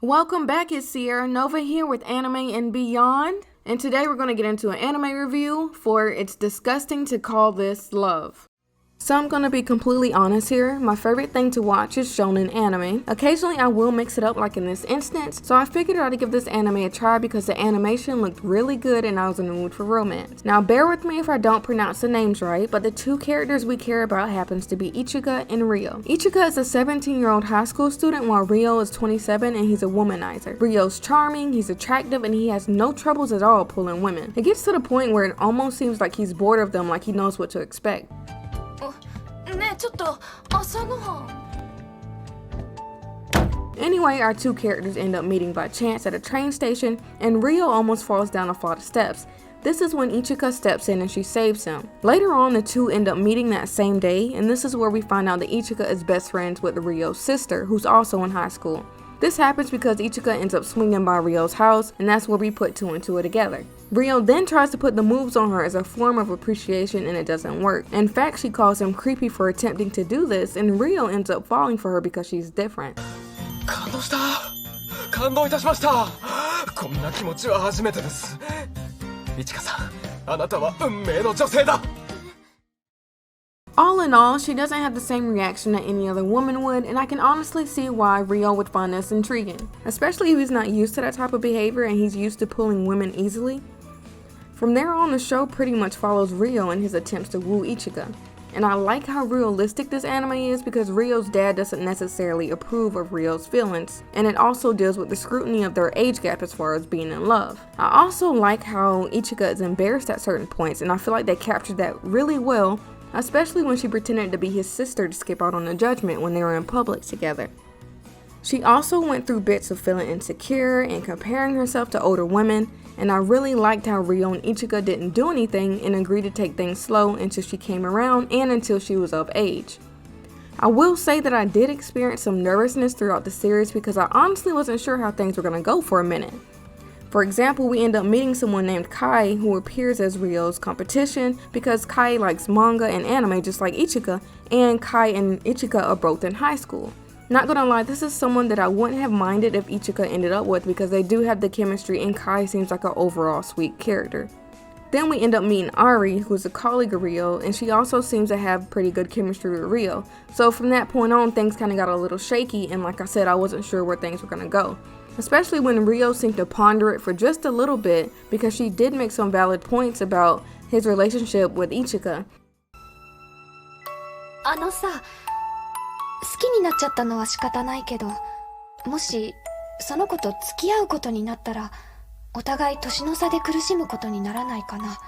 Welcome back, it's Sierra Nova here with Anime and Beyond, and today we're going to get into an anime review for It's Disgusting to Call This Love. So I'm going to be completely honest here, my favorite thing to watch is shonen anime. Occasionally I will mix it up like in this instance, so I figured I'd give this anime a try because the animation looked really good and I was in the mood for romance. Now bear with me if I don't pronounce the names right, but the two characters we care about happens to be Ichika and Ryo. Ichika is a 17-year-old high school student while Ryo is 27 and he's a womanizer. Ryo's charming, he's attractive, and he has no troubles at all pulling women. It gets to the point where it almost seems like he's bored of them, like he knows what to expect. Anyway, our two characters end up meeting by chance at a train station, and Ryo almost falls down a flight of steps. This is when Ichika steps in and she saves him. Later on, the two end up meeting that same day, and this is where we find out that Ichika is best friends with Ryo's sister, who's also in high school. This happens because Ichika ends up swinging by Ryo's house, and that's where we put two and two together. Ryo then tries to put the moves on her as a form of appreciation, and it doesn't work. In fact, she calls him creepy for attempting to do this, and Ryo ends up falling for her because she's different. All in all, she doesn't have the same reaction that any other woman would, and I can honestly see why Ryo would find this intriguing, especially if he's not used to that type of behavior and he's used to pulling women easily. From there on, the show pretty much follows Ryo in his attempts to woo Ichika, and I like how realistic this anime is because Ryo's dad doesn't necessarily approve of Ryo's feelings, and it also deals with the scrutiny of their age gap as far as being in love. I also like how Ichika is embarrassed at certain points, and I feel like they captured that really well, especially when she pretended to be his sister to skip out on the judgment when they were in public together. She also went through bits of feeling insecure and comparing herself to older women, and I really liked how Ryo and Ichika didn't do anything and agreed to take things slow until she came around and until she was of age. I will say that I did experience some nervousness throughout the series because I honestly wasn't sure how things were going to go for a minute. For example, we end up meeting someone named Kai who appears as Ryo's competition because Kai likes manga and anime just like Ichika, and Kai and Ichika are both in high school. Not gonna lie, this is someone that I wouldn't have minded if Ichika ended up with because they do have the chemistry and Kai seems like an overall sweet character. Then we end up meeting Ari, who's a colleague of Ryo, and she also seems to have pretty good chemistry with Ryo. So from that point on, things kind of got a little shaky, and like I said, I wasn't sure where things were gonna go. Especially when Ryo seemed to ponder it for just a little bit because she did make some valid points about his relationship with Ichika. 好きになっちゃったのは仕方ないけど、もしその子と付き合うことになったら、お互い年の差で苦しむことにならないかな。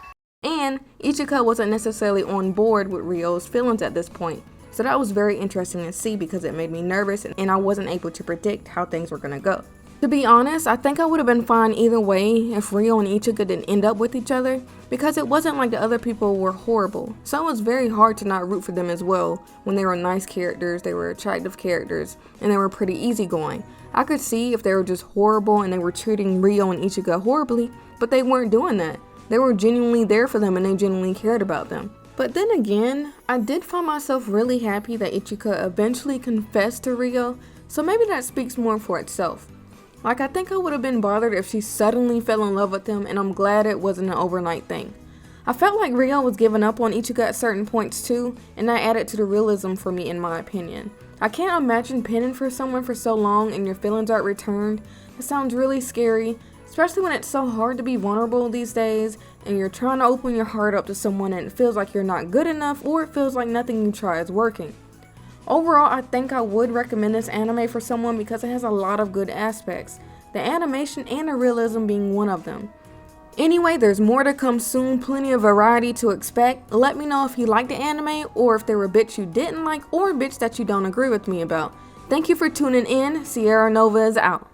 And Ichika wasn't necessarily on board with Ryo's feelings at this point. So that was very interesting to see because it made me nervous and I wasn't able to predict how things were gonna go. To be honest, I think I would have been fine either way if Ryo and Ichika didn't end up with each other because it wasn't like the other people were horrible. So it was very hard to not root for them as well when they were nice characters, they were attractive characters, and they were pretty easygoing. I could see if they were just horrible and they were treating Ryo and Ichika horribly, but they weren't doing that. They were genuinely there for them and they genuinely cared about them. But then again, I did find myself really happy that Ichika eventually confessed to Ryo, so maybe that speaks more for itself. Like, I think I would have been bothered if she suddenly fell in love with him, and I'm glad it wasn't an overnight thing. I felt like Ryo was giving up on Ichika at certain points too, and that added to the realism for me in my opinion. I can't imagine pinning for someone for so long and your feelings aren't returned. It sounds really scary, especially when it's so hard to be vulnerable these days, and you're trying to open your heart up to someone and it feels like you're not good enough, or it feels like nothing you try is working. Overall, I think I would recommend this anime for someone because it has a lot of good aspects, the animation and the realism being one of them. Anyway, there's more to come soon, plenty of variety to expect. Let me know if you liked the anime or if there were bits you didn't like or bits that you don't agree with me about. Thank you for tuning in. Sierra Nova is out.